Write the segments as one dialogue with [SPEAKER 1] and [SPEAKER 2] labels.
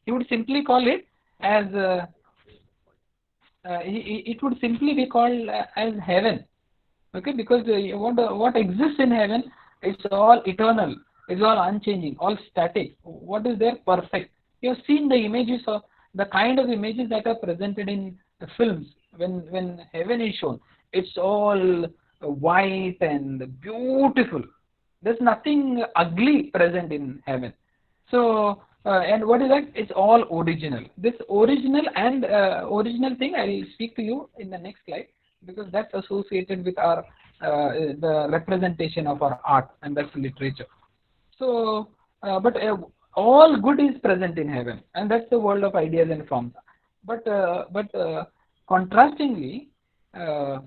[SPEAKER 1] He would simply call it as it would simply be called as heaven. Okay, because what exists in heaven, it's all eternal, it's all unchanging, all static. What is there? Perfect. You have seen the images of the kind of images that are presented in the films when heaven is shown. It's all white and beautiful. There's nothing ugly present in heaven. So, and what is that? It's all original. This original thing I will speak to you in the next slide, because that's associated with our the representation of our art, and that's literature. So, but all good is present in heaven, and that's the world of ideas and forms. But contrastingly, uh,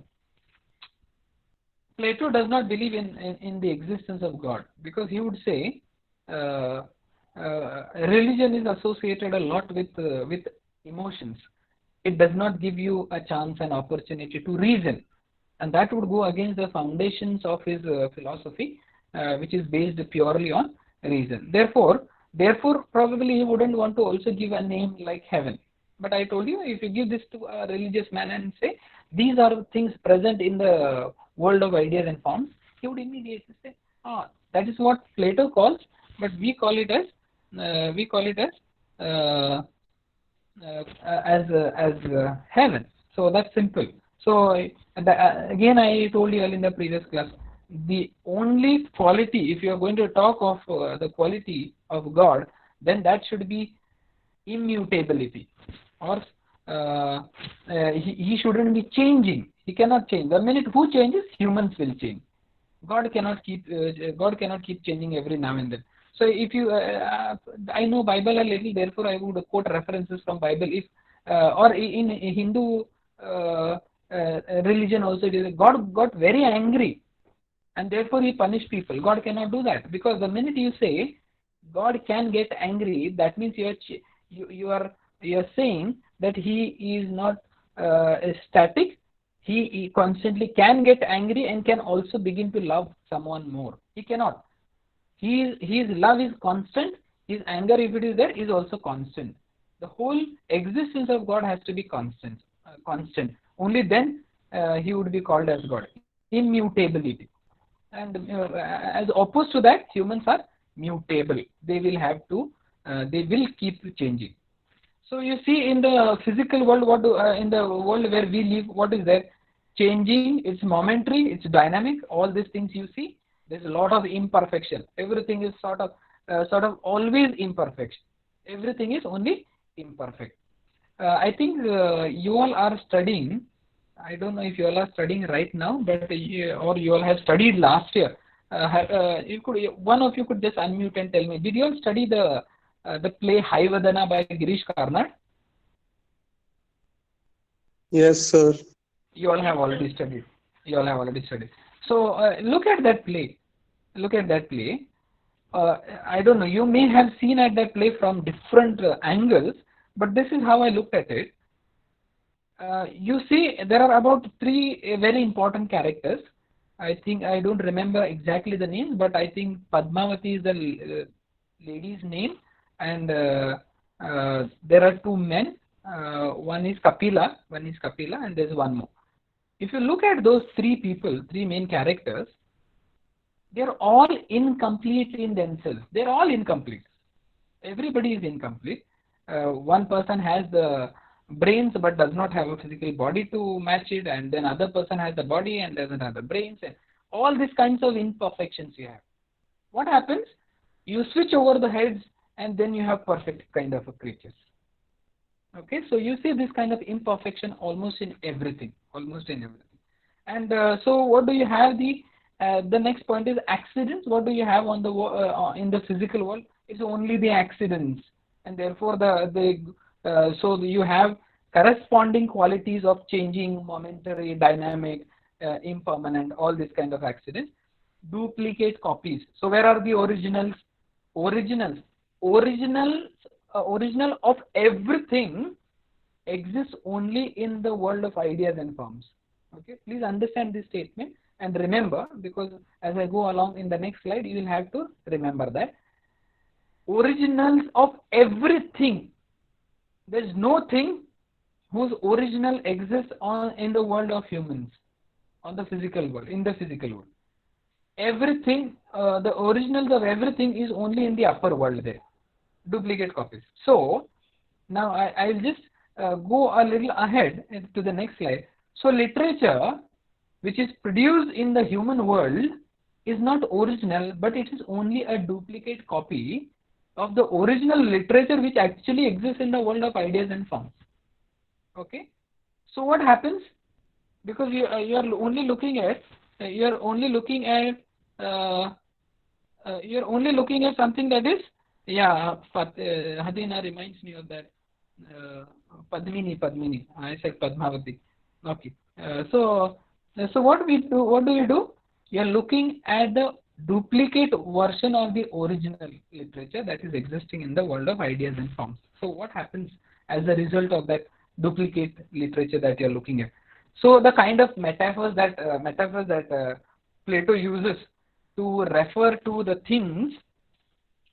[SPEAKER 1] Plato does not believe in the existence of God, because he would say uh, religion is associated a lot with emotions. It does not give you a chance and opportunity to reason, and that would go against the foundations of his philosophy, which is based purely on reason. Therefore, probably he wouldn't want to also give a name like heaven. But I told you, if you give this to a religious man and say these are things present in the world of ideas and forms, he would immediately say, ah, that is what Plato calls, but we call it as uh, heaven. So that's simple. So again, I told you in the previous class, the only quality, if you are going to talk of the quality of God, then that should be immutability, or he shouldn't be changing. He cannot change. The minute who changes, humans will change. God cannot keep changing every now and then. So if you I know Bible a little, therefore I would quote references from Bible. If or in Hindu uh, religion also, it is God got very angry and therefore he punished people. God cannot do that, because the minute you say God can get angry, that means you are saying that he is not static. He constantly can get angry and can also begin to love someone more. He cannot. His love is constant. His anger, if it is there, is also constant. The whole existence of God has to be constant. Constant. Only then he would be called as God. Immutability. And as opposed to that, humans are mutable. They will keep changing. So you see, in the physical world, in the world where we live, what is there? Changing. It's momentary. It's dynamic. All these things you see. There's a lot of imperfection. Everything is sort of always imperfection. Everything is only imperfect. I think you all are studying. I don't know if you all are studying right now, but or you all have studied last year. One of you could just unmute and tell me. Did you all study the play Haivadana by Girish Karnad?
[SPEAKER 2] Yes, sir.
[SPEAKER 1] You all have already studied. You all have already studied. So look at that play. Look at that play. I don't know. You may have seen at that play from different angles, but this is how I looked at it. You see, there are about three very important characters. I think I don't remember exactly the names, but I think Padmavati is the lady's name, and there are two men. One is Kapila, and there's one more. If you look at those three people, three main characters, they're all incomplete in themselves. They're all incomplete. Everybody is incomplete. One person has the brains but does not have a physical body to match it, and then other person has the body and doesn't have the brains, and all these kinds of imperfections you have. What happens? You switch over the heads, and then you have perfect kind of a creatures. Okay, so you see this kind of imperfection almost in everything, and so what do you have? The next point is accidents. What do you have on the in the physical world? It's only the accidents, and therefore so you have corresponding qualities of changing, momentary, dynamic, impermanent, all these kind of accidents. Duplicate copies. So where are the originals? Originals. Originals. Original of everything exists only in the world of ideas and forms. Okay, please understand this statement and remember, because as I go along in the next slide, you will have to remember that originals of everything There's no thing whose original exists in the world of humans, on the physical world, in the physical world. Everything, the originals of everything is only in the upper world there, duplicate copies. So now I'll just go a little ahead to the next slide. So literature which is produced in the human world is not original, but it is only a duplicate copy of the original literature which actually exists in the world of ideas and forms. Okay. So what happens? Because you are only looking at you're only looking at uh, you're only looking at something that is, yeah, Hadina reminds me of that, uh, Padmini, I said Padmavati. Okay. So what do you do? You're looking at the duplicate version of the original literature that is existing in the world of ideas and forms. So what happens as a result of that duplicate literature that you're looking at? So the kind of metaphors that Plato uses to refer to the things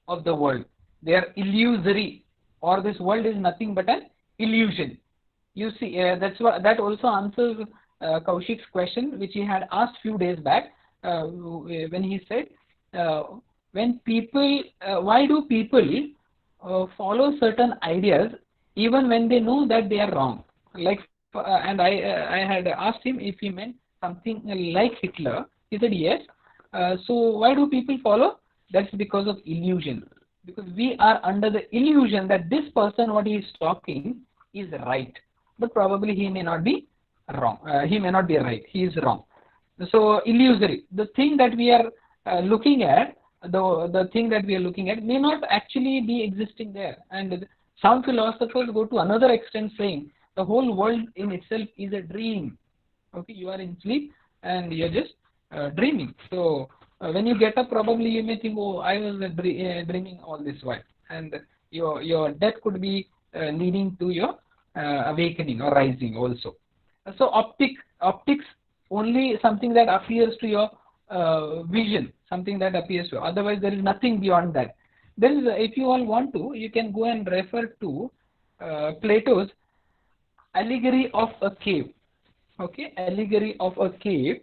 [SPEAKER 1] of the world. They are illusory, or this world is nothing but an illusion. You see, that also answers Kaushik's question, which he had asked few days back, when he said, why do people follow certain ideas even when they know that they are wrong? And I had asked him if he meant something like Hitler. He said yes. So why do people follow? That's because of illusion. Because we are under the illusion that this person, what he is talking, is right, but probably he may not be wrong. He may not be right. He is wrong. So illusory. The thing that we are looking at, the thing that we are looking at, may not actually be existing there. And some philosophers go to another extent, saying the whole world in itself is a dream. Okay, you are in sleep and you're just dreaming. So when you get up, probably you may think, oh, I was dreaming all this while, and your death could be leading to your awakening or rising also. So optics only something that appears to your vision, something that appears to you. Otherwise there is nothing beyond that. There is, if you all want to, you can go and refer to Plato's allegory of a cave. Okay, allegory of a cave,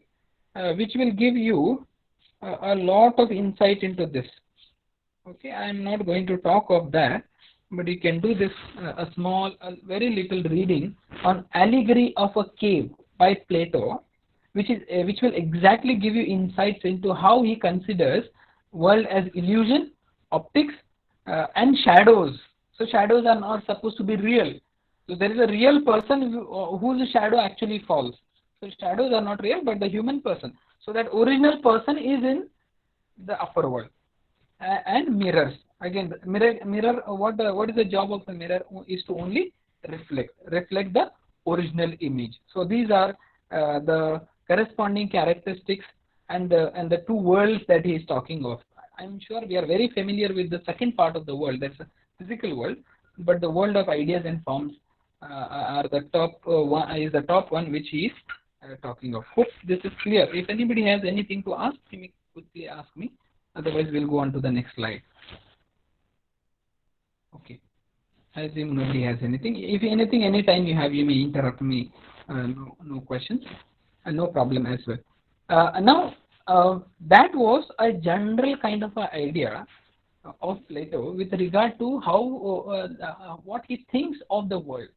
[SPEAKER 1] which will give you a lot of insight into this. Okay, I am not going to talk of that, but you can do this, a very little reading on allegory of a cave by Plato, which will exactly give you insights into how he considers world as illusion, optics, and shadows. So shadows are not supposed to be real. So there is a real person whose shadow actually falls. So shadows are not real, but the human person. So that original person is in the upper world. And mirrors. Again, mirror. What is the job of the mirror? Is to only reflect the original image. So these are the corresponding characteristics and the two worlds that he is talking of. I'm sure we are very familiar with the second part of the world, that's the physical world, but the world of ideas and forms are the top one, is the top one which he is talking of. Hope this is clear. If anybody has anything to ask, he may quickly ask me. Otherwise, we'll go on to the next slide. Okay. I assume nobody has anything. If anything, anytime you have, you may interrupt me. No questions. No problem as well. Now, that was a general kind of a idea of Plato with regard to how what he thinks of the world.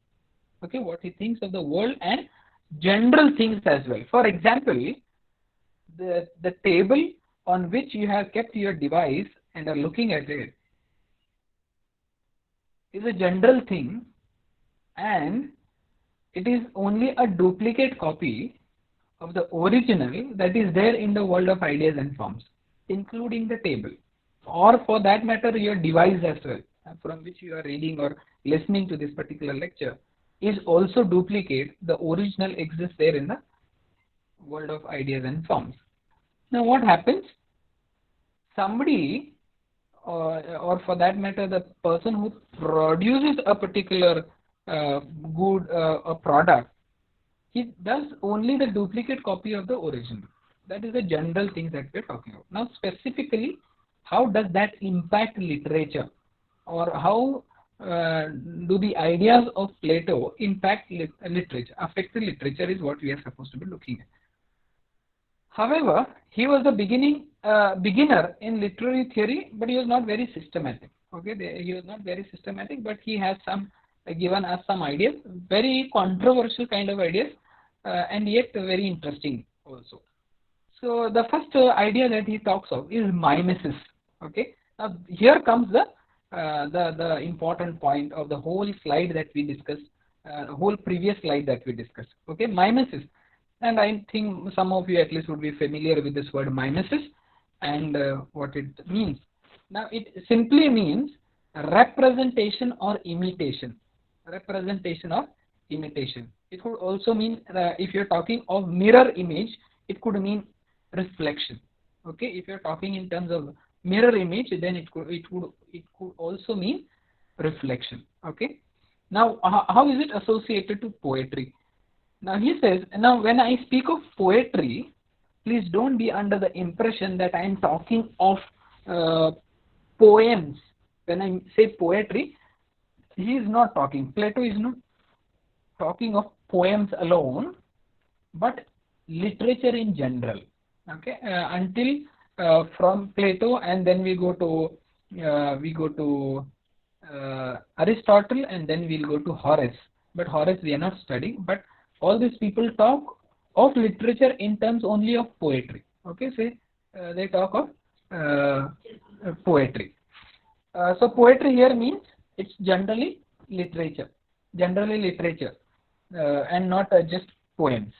[SPEAKER 1] Okay, what he thinks of the world and general things as well. For example, the table on which you have kept your device and are looking at it is a general thing, and it is only a duplicate copy of the original that is there in the world of ideas and forms, including the table, or for that matter your device as well, from which you are reading or listening to this particular lecture, is also duplicate. The original exists there in the world of ideas and forms. Now what happens? Somebody, or for that matter the person who produces a particular good, a product, he does only the duplicate copy of the original. That is the general thing that we're talking about. Now specifically, how does that impact literature, or how uh, do the ideas of Plato impact literature, affect the literature is what we are supposed to be looking at. However, he was a beginner in literary theory, but he was not very systematic. Okay, he was not very systematic, but he has some given us some ideas, very controversial kind of ideas, and yet very interesting also. So the first idea that he talks of is mimesis. Okay, now here comes the important point of the whole slide that we discussed, whole previous slide that we discussed. Okay, mimesis, and I think some of you at least would be familiar with this word mimesis and what it means. Now it simply means representation or imitation. Representation or imitation. It could also mean, if you're talking of mirror image, it could mean reflection. Okay, if you're talking in terms of mirror image, then it could also mean reflection. Okay, now how is it associated to poetry? Now he says, now when I speak of poetry, please don't be under the impression that I am talking of uh, poems. When I say poetry, he is not talking, Plato is not talking of poems alone, but literature in general. Okay, until from Plato, and then we go to Aristotle, and then we'll go to Horace. But Horace we are not studying. But all these people talk of literature in terms only of poetry. Okay, say they talk of poetry. So poetry here means it's generally literature, and not just poems.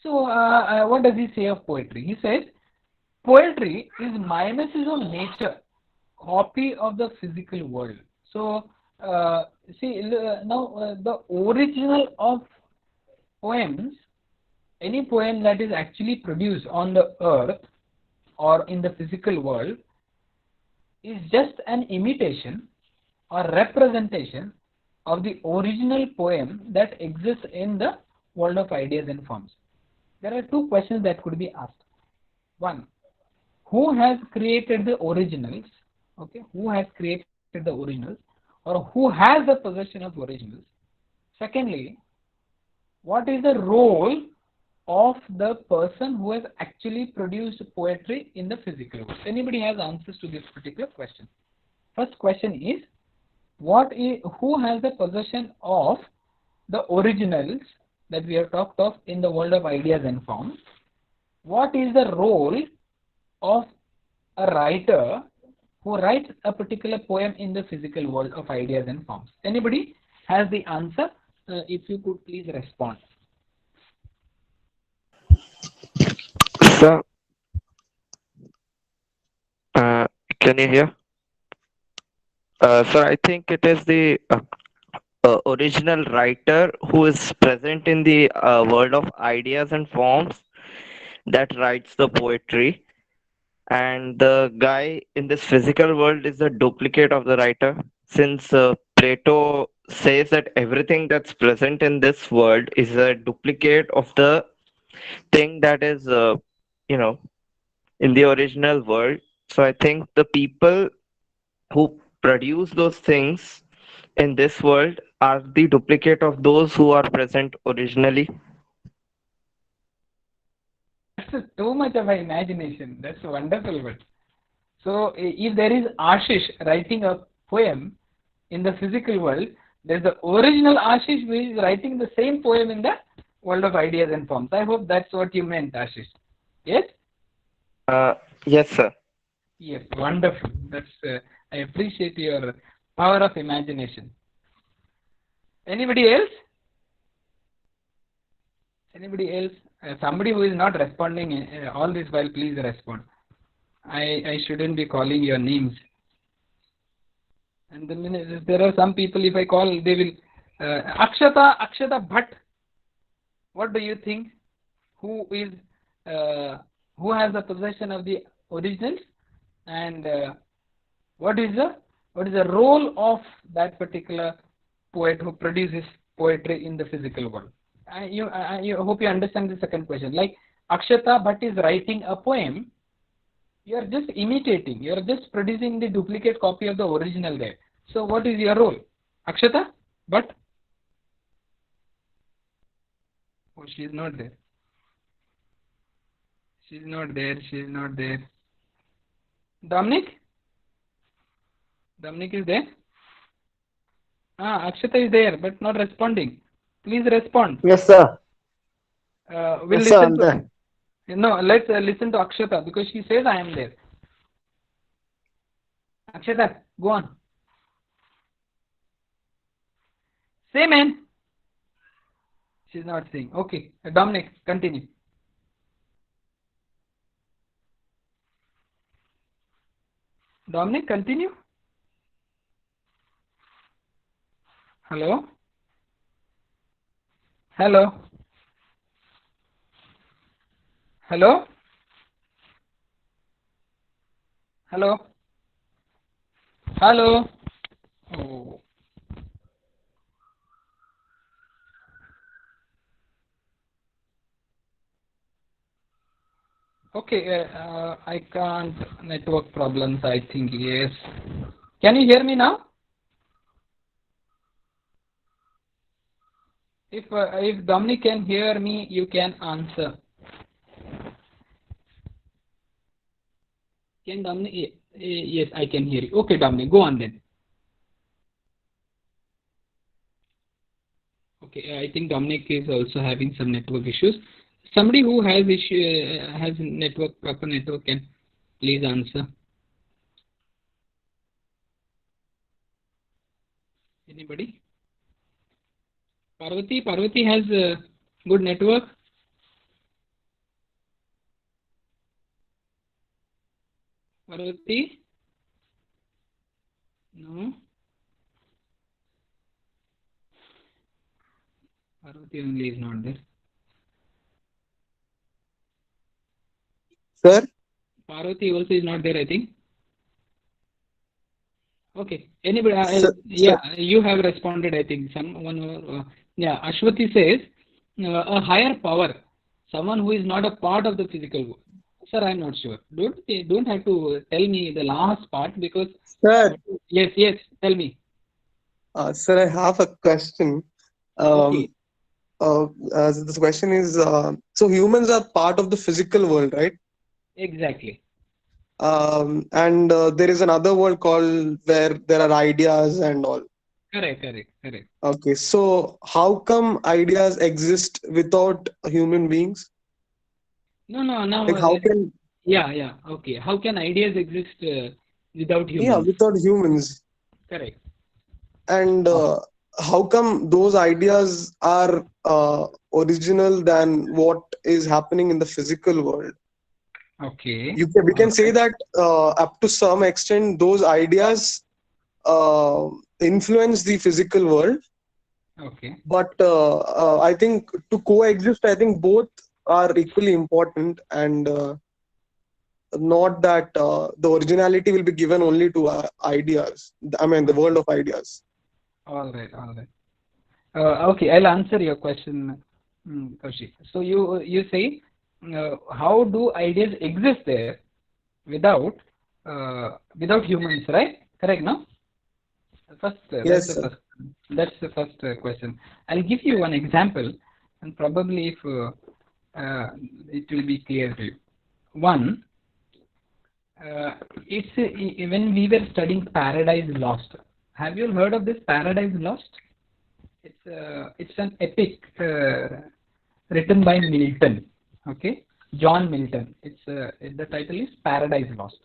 [SPEAKER 1] So what does he say of poetry? He says poetry is mimesis of nature, copy of the physical world. So see now the original of poems, any poem that is actually produced on the earth or in the physical world, is just an imitation or representation of the original poem that exists in the world of ideas and forms. There are two questions that could be asked. One, who has created the originals? Okay, who has created the originals, or who has the possession of originals? Secondly, what is the role of the person who has actually produced poetry in the physical world? Anybody has answers to this particular question? First question is, who has the possession of the originals that we have talked of in the world of ideas and forms? What is the role of a writer who writes a particular poem in the physical world of ideas and forms? Anybody has the answer? If you could please respond.
[SPEAKER 3] So, uh, can you hear? Sir, I think it is the original writer who is present in the world of ideas and forms that writes the poetry, and the guy in this physical world is a duplicate of the writer. Since Plato says that everything that's present in this world is a duplicate of the thing that is, you know, in the original world. So I think the people who produce those things in this world are the duplicate of those who are present originally.
[SPEAKER 1] That's too much of an imagination. That's wonderful. But so if there is Ashish writing a poem in the physical world, there's the original Ashish who is writing the same poem in the world of ideas and forms. I hope that's what you meant, Ashish. Yes?
[SPEAKER 3] Uh, yes, sir.
[SPEAKER 1] Yes, wonderful. That's I appreciate your power of imagination. Anybody else? Anybody else? Somebody who is not responding all this while, please respond. I shouldn't be calling your names. And then there are some people, if I call, they will. Akshata Bhatt. What do you think? Who is uh, who has the possession of the originals, and what is the what is the role of that particular poet who produces poetry in the physical world? You hope you understand the second question. Like Akshata Bhatt is writing a poem, you are just imitating, you are just producing the duplicate copy of the original there. So what is your role? Akshata? But oh, she is not there. She is not there. She is not there. Dominic? Dominic is there? Ah, Akshata is there, but not responding. Please respond.
[SPEAKER 2] Yes, sir.
[SPEAKER 1] We'll
[SPEAKER 2] Yes, sir.
[SPEAKER 1] listen
[SPEAKER 2] I'm
[SPEAKER 1] to.
[SPEAKER 2] there.
[SPEAKER 1] No, let's listen to Akshata because she says I am there. Akshata, go on. Say, man. She's not saying. Okay, Dominic, continue. Dominic, continue. Hello? Hello? Hello? Hello? Hello? Oh, okay, I can't. Network problems, I think, yes. Can you hear me now? If Dominic can hear me, you can answer. Can Dominic? Yes, I can hear you. Okay, Dominic, go on then. Okay, I think Dominic is also having some network issues. Somebody who has has network proper network can please answer. Anybody? Parvati has good network. Parvati? No. Parvati only is not there.
[SPEAKER 2] Sir?
[SPEAKER 1] Parvati also is not there, I think. Okay. Anybody?
[SPEAKER 2] Sir.
[SPEAKER 1] Yeah, you have responded. I think someone. Yeah, Ashwati says a higher power, someone who is not a part of the physical world. Sir, I'm not sure. Don't have to tell me the last part because.
[SPEAKER 2] Sir,
[SPEAKER 1] Yes, yes. Tell me.
[SPEAKER 2] sir, I have a question. Um,
[SPEAKER 1] Okay.
[SPEAKER 2] this question is, so humans are part of the physical world, right?
[SPEAKER 1] Exactly.
[SPEAKER 2] And there is another world called where there are ideas and all.
[SPEAKER 1] Correct. Correct. Correct.
[SPEAKER 2] Okay, so how come ideas exist without human beings?
[SPEAKER 1] No, no. Now,
[SPEAKER 2] Like, how can,
[SPEAKER 1] yeah, yeah. Okay. How can ideas exist without
[SPEAKER 2] yeah,
[SPEAKER 1] humans?
[SPEAKER 2] without humans?
[SPEAKER 1] Correct.
[SPEAKER 2] And how come those ideas are original than what is happening in the physical world?
[SPEAKER 1] Okay.
[SPEAKER 2] We
[SPEAKER 1] All
[SPEAKER 2] can say
[SPEAKER 1] right.
[SPEAKER 2] that up to some extent, those ideas influence the physical world.
[SPEAKER 1] Okay.
[SPEAKER 2] But I think to coexist, I think both are equally important, and not that the originality will be given only to ideas. I mean, the world of ideas.
[SPEAKER 1] All right. All right. Okay, I'll answer your question, Kaushik. So you say, how do ideas exist there without without humans, right? Correct, no? First,
[SPEAKER 2] Yes, sir.
[SPEAKER 1] that's the first question. I'll give you one example, and probably if it will be clear to you. One, it's when we were studying Paradise Lost. Have you heard of this Paradise Lost? It's an epic written by Milton. Okay, John Milton. The title is Paradise Lost.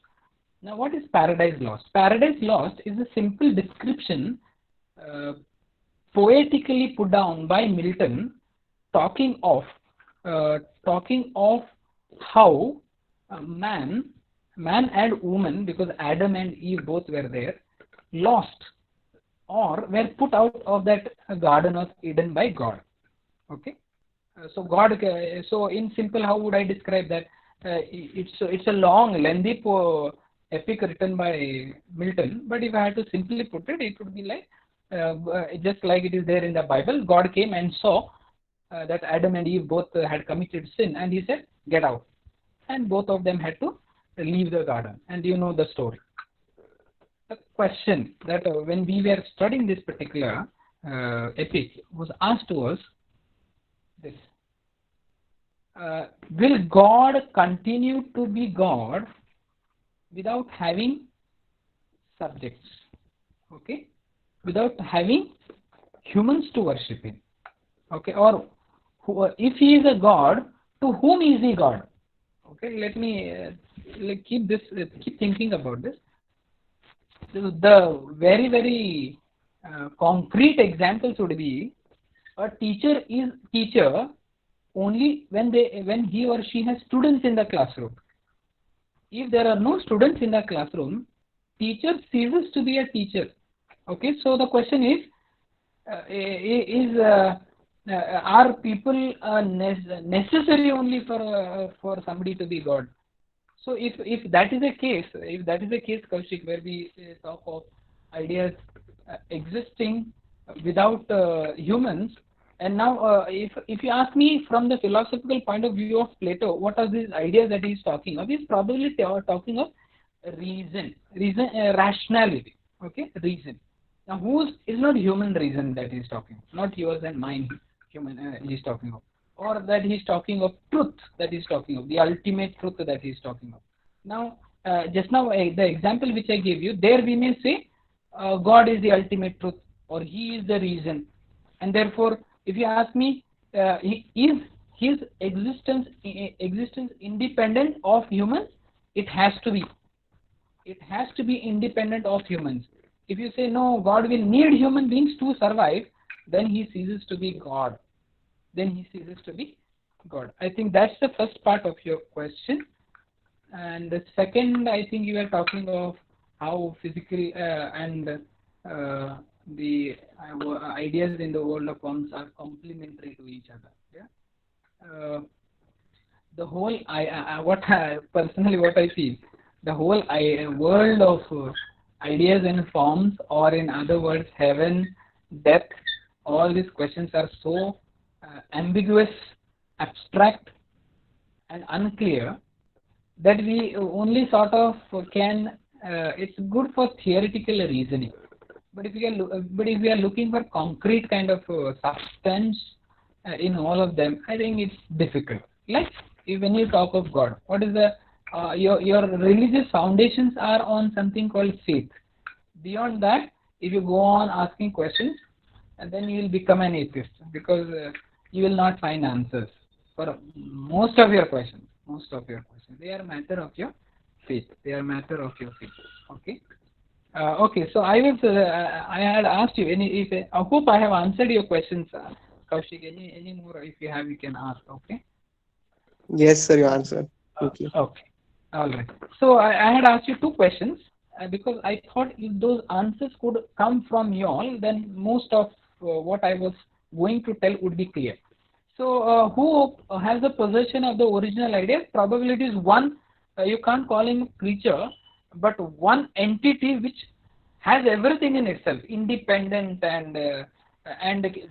[SPEAKER 1] Now, what is Paradise Lost? Paradise Lost is a simple description, uh, poetically put down by Milton, talking of talking of how man, man and woman, because Adam and Eve both were there, lost or were put out of that Garden of Eden by God. Okay. So God. So in simple, how would I describe that? It's a long, lengthy epic written by Milton. But if I had to simply put it, it would be like just like it is there in the Bible. God came and saw that Adam and Eve both had committed sin, and He said, "Get out," and both of them had to leave the garden. And you know the story, the question that when we were studying this particular epic was asked to us this: will God continue to be God without having subjects? Okay, without having humans to worship Him. Okay, or if He is a God, to whom is He God? Okay, let me keep thinking about this. The very concrete examples would be a teacher is teacher only when he or she has students in the classroom. If there are no students in the classroom, teacher ceases to be a teacher. Okay, so the question is, are people necessary only for somebody to be God? So if that is the case, Kaushik, where we talk of ideas existing without humans, and now if you ask me from the philosophical point of view of Plato, what are these ideas that he is talking of? He is probably talking of rationality. Okay, reason. Now, whose is not human reason that he is talking of, not yours and mine. Human he is talking of, or that he is talking of truth that he is talking of, the ultimate truth that he is talking of. Now, just now the example which I gave you, there we may say God is the ultimate truth, or He is the reason, and therefore, if you ask me, is His existence independent of humans? It has to be. It has to be independent of humans. If you say no, God will need human beings to survive, then He ceases to be God. I think that's the first part of your question. And the second, I think you were talking of how physical and the ideas in the world of forms are complementary to each other. Yeah. The whole, personally what I feel, the whole world of ideas and forms, or in other words, heaven, death, all these questions are so ambiguous, abstract, and unclear that we only sort of can. It's good for theoretical reasoning, but if we are looking for concrete kind of substance in all of them, I think it's difficult. Like when you talk of God, what is the your religious foundations are on something called faith. Beyond that, if you go on asking questions, and then you will become an atheist, because you will not find answers for most of your questions. They are a matter of your faith. Okay. Okay. So I had asked you. I hope I have answered your questions, Kaushik. Any more? If you have, you can ask. Okay.
[SPEAKER 2] Yes, sir, you answered. Thank you.
[SPEAKER 1] Okay. All right. So I had asked you two questions because I thought if those answers could come from you all, then most of what I was going to tell would be clear. So who has the possession of the original idea? Probability is one. You can't call him creature, but one entity which has everything in itself, independent and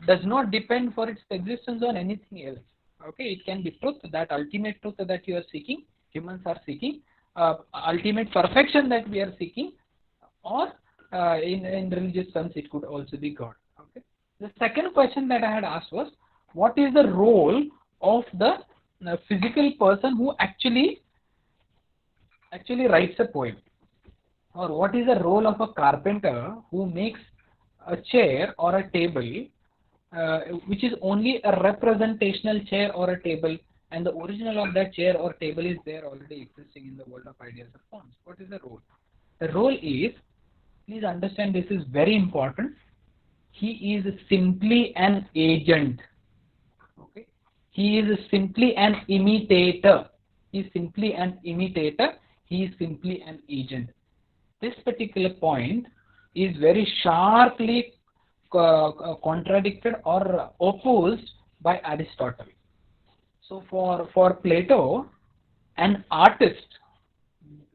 [SPEAKER 1] does not depend for its existence on anything else. Okay, it can be truth, that ultimate truth that you are seeking, humans are seeking, ultimate perfection that we are seeking, or in religious terms it could also be God. Okay. The second question that I had asked was, what is the role of the physical person who actually writes a poem, or what is the role of a carpenter who makes a chair or a table which is only a representational chair or a table, and the original of that chair or table is there already existing in the world of ideas or forms. What is the role? The role is, please understand, this is very important, he is simply an agent. Okay, he is simply an imitator. He is simply an agent. This particular point is very sharply contradicted or opposed by Aristotle. So for Plato, an artist,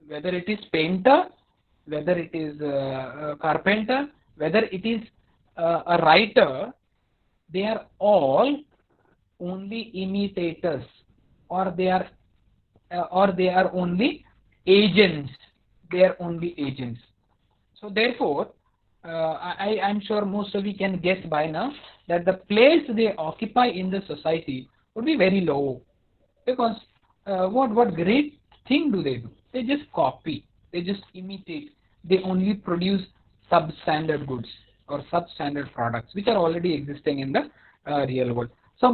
[SPEAKER 1] whether it is painter, whether it is a carpenter, whether it is a writer, they are all only imitators, or they are only agents. So therefore, I'm sure most of you can guess by now that the place they occupy in the society would be very low, because what great thing do they do? They just copy, they just imitate, they only produce substandard goods or substandard products which are already existing in the real world. So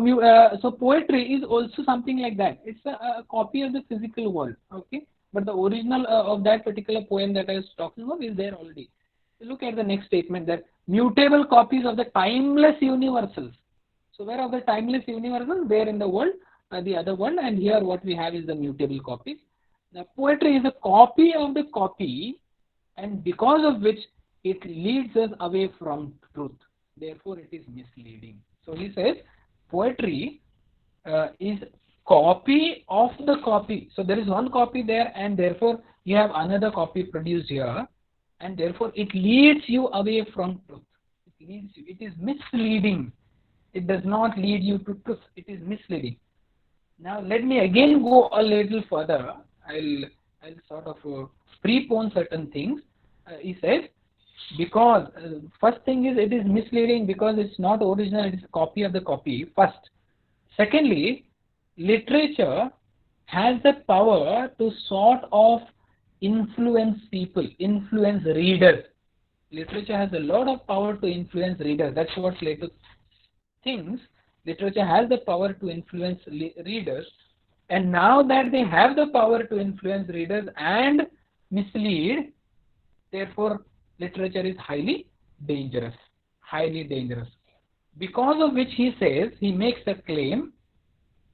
[SPEAKER 1] so poetry is also something like that. It's a copy of the physical world, okay, but the original of that particular poem that I was talking about is there already. Look at the next statement, that mutable copies of the timeless universals. So where are the timeless universals? There in the world, the other world, and here what we have is the mutable copies. Now poetry is a copy of the copy, and because of which it leads us away from truth. Therefore it is misleading. So he says poetry is copy of the copy. So there is one copy there, and therefore you have another copy produced here, and therefore it leads you away from truth. It leads you. It is misleading. It does not lead you to truth. It is misleading. Now let me again go a little further. I'll sort of prepone certain things. He says, because first thing is it is misleading because it's not original, it is a copy of the copy. First. Secondly, literature has the power to sort of influence people, influence readers. Literature has a lot of power to influence readers. That's what Plato thinks. Literature has the power to influence readers, and now that they have the power to influence readers and mislead, therefore literature is highly dangerous, highly dangerous. Because of which he says, he makes a claim,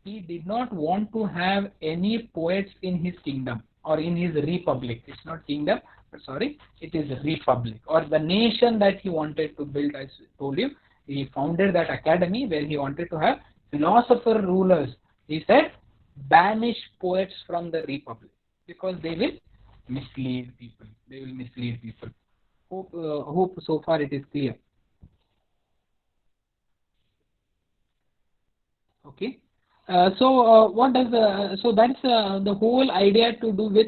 [SPEAKER 1] he did not want to have any poets in his kingdom or in his republic. It's not kingdom, but sorry, it is republic, or the nation that he wanted to build. I told you, he founded that academy where he wanted to have philosopher rulers. He said, banish poets from the republic because they will mislead people. They will mislead people. Hope so far it is clear. Okay. What does so that's the whole idea to do with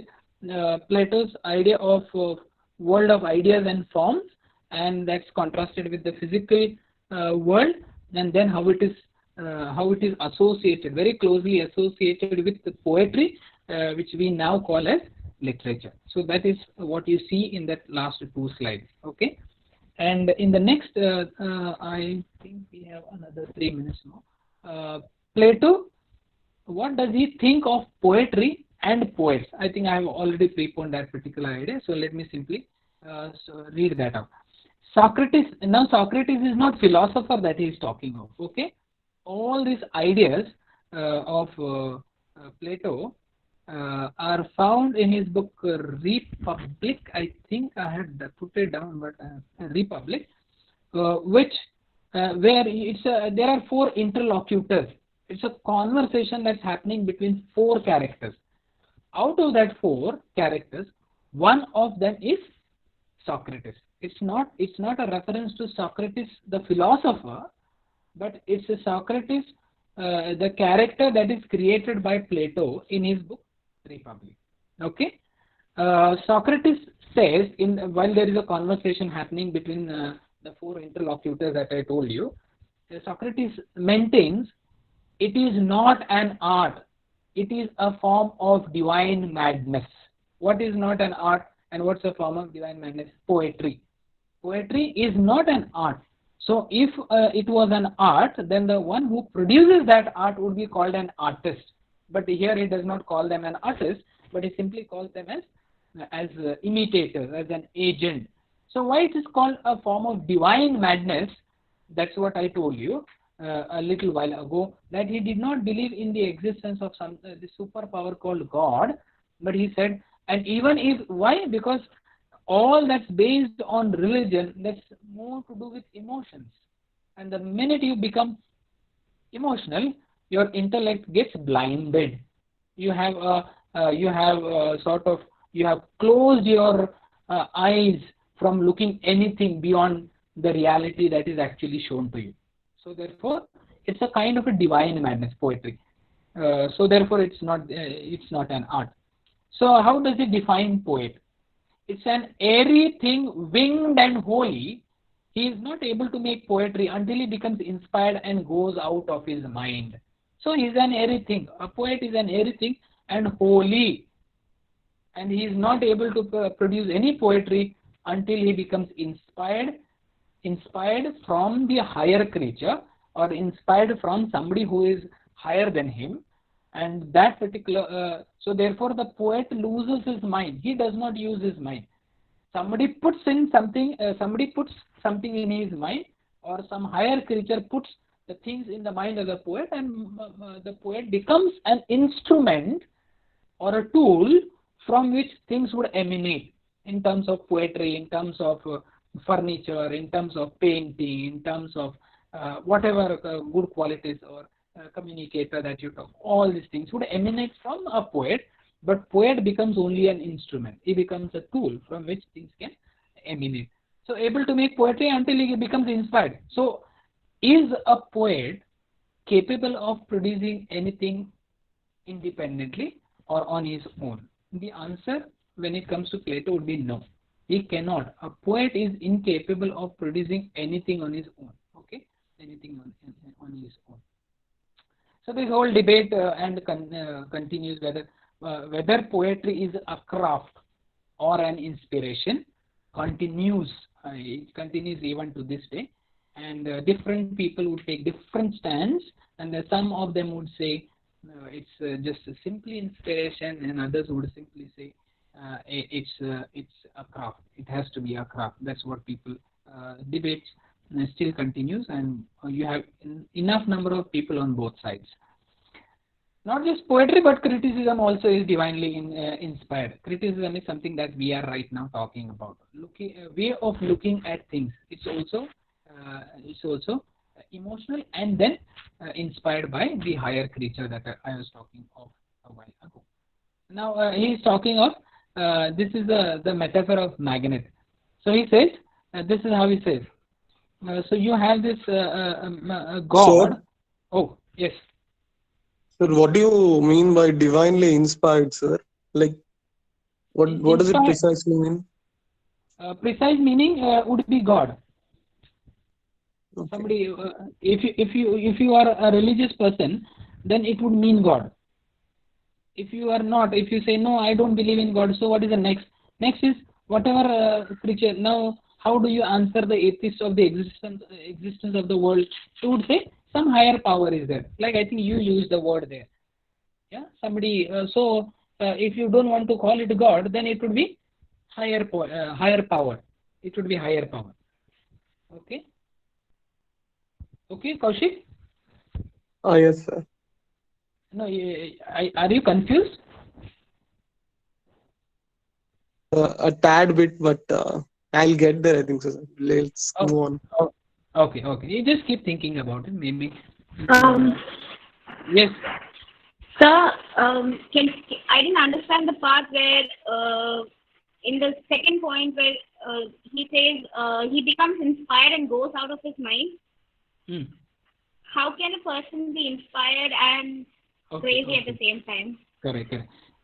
[SPEAKER 1] Plato's idea of world of ideas and forms, and that's contrasted with the physical world, and then how it is associated, very closely associated with the poetry, which we now call as literature. So that is what you see in that last two slides. Okay, and in the next, I think we have another 3 minutes now. Plato, what does he think of poetry and poets? I think I have already preponed that particular idea, so let me simply read that out. Socrates is not philosopher that he is talking of, okay? All these ideas of Plato are found in his book Republic. I think I had put it down, but Republic, which where there are 4 interlocutors. It's a conversation that's happening between 4 characters. Out of that 4 characters, one of them is Socrates. It's not a reference to Socrates the philosopher, but it's a Socrates, the character that is created by Plato in his book Republic. Okay, Socrates says, while there is a conversation happening between the 4 interlocutors that I told you, Socrates maintains it is not an art, it is a form of divine madness. What is not an art and what's a form of divine madness? Poetry. Poetry is not an art. So if it was an art, then the one who produces that art would be called an artist. But here he does not call them an artist, but he simply calls them as imitators, as an agent. So why it is called a form of divine madness? That's what I told you a little while ago, that he did not believe in the existence of the superpower called God, but he said, and even if, why? Because all that's based on religion, that's more to do with emotions. And the minute you become emotional, your intellect gets blinded. You have closed your eyes from looking anything beyond the reality that is actually shown to you. So therefore, it's a kind of a divine madness, poetry. So therefore, it's not an art. So how does he define poet? It's an airy thing, winged and holy. He is not able to make poetry until he becomes inspired and goes out of his mind. So he is an airy thing. A poet is an airy thing and holy, and he is not able to produce any poetry until he becomes inspired from the higher creature, or inspired from somebody who is higher than him. And that particular so therefore the poet loses his mind. He does not use his mind. Somebody puts something in his mind, or some higher creature puts the things in the mind of the poet, and the poet becomes an instrument or a tool from which things would emanate, in terms of poetry, in terms of furniture, in terms of painting, in terms of whatever good qualities or communicator that you talk. All these things would emanate from a poet, but poet becomes only an instrument. He becomes a tool from which things can emanate. So able to make poetry until he becomes inspired. So is a poet capable of producing anything independently or on his own? The answer when it comes to Plato would be no. He cannot. A poet is incapable of producing anything on his own. Okay, anything on his own. So this whole debate continues whether poetry is a craft or an inspiration continues. It continues even to this day, and different people would take different stands, and some of them would say it's just simply inspiration, and others would simply say it's a craft. It has to be a craft. That's what people debates still continues, and you have enough number of people on both sides. Not just poetry, but criticism also is divinely inspired. Criticism is something that we are right now talking about. Way of looking at things. It's also emotional, and then inspired by the higher creature that I was talking of a while ago. Now he is talking of this is the metaphor of magnet. So he says this is how he says. So you have this
[SPEAKER 2] Sir,
[SPEAKER 1] God. Oh yes.
[SPEAKER 2] sir, what do you mean by divinely inspired, sir? Like, what does it
[SPEAKER 1] Inspired.
[SPEAKER 2] precisely mean?
[SPEAKER 1] Precise meaning would be God.
[SPEAKER 2] Okay.
[SPEAKER 1] Somebody, if you are a religious person, then it would mean God. If you are not, if you say no, I don't believe in God, so what is the next? Next is whatever creature. Now, how do you answer the atheist of the existence of the world? You would say some higher power is there. Like I think you use the word there. Yeah, somebody. If you don't want to call it God, then it would be higher power. It would be higher power. Okay. Okay, Kaushik?
[SPEAKER 2] Yes, sir.
[SPEAKER 1] No, are you confused?
[SPEAKER 2] A tad bit, but I'll get there, I think, so, sir. Let's
[SPEAKER 1] Oh,
[SPEAKER 2] move on.
[SPEAKER 1] oh, okay. You just keep thinking about it. Maybe.
[SPEAKER 4] Um,
[SPEAKER 1] Yes.
[SPEAKER 4] Sir, can I didn't understand the part where in the second point where he says he becomes inspired and goes out of his mind.
[SPEAKER 1] Hmm.
[SPEAKER 4] How can a person be inspired and crazy at the same time?
[SPEAKER 1] Correct.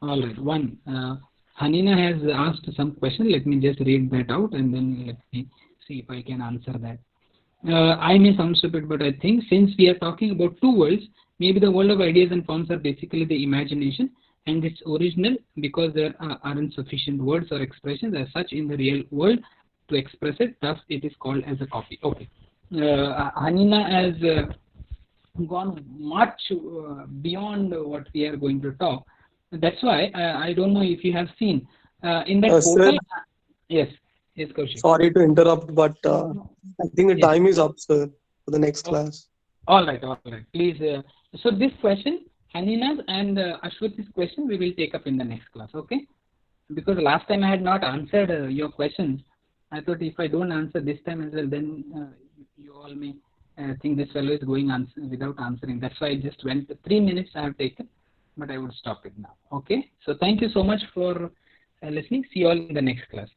[SPEAKER 1] All right. One. Hanina has asked some question. Let me just read that out, and then let me see if I can answer that. I may sound stupid, but I think since we are talking about two worlds, maybe the world of ideas and forms are basically the imagination, and it's original because there aren't sufficient words or expressions as such in the real world to express it. Thus, it is called as a copy. Okay. Hanina has gone much beyond what we are going to talk. That's why I don't know if you have seen in that
[SPEAKER 2] Sir,
[SPEAKER 1] portal. Yes, Kaushik.
[SPEAKER 2] sorry to interrupt, but I think the
[SPEAKER 1] Yes.
[SPEAKER 2] time is up, sir, for the next
[SPEAKER 1] Oh,
[SPEAKER 2] class.
[SPEAKER 1] all right. Please. So this question, Hanina's and Ashwati's question, we will take up in the next class. Okay? Because last time I had not answered your questions. I thought if I don't answer this time as well, then you all may think this fellow is going without answering. That's why I just went 3 minutes I have taken, but I would stop it now. Okay? So thank you so much for listening. See you all in the next class.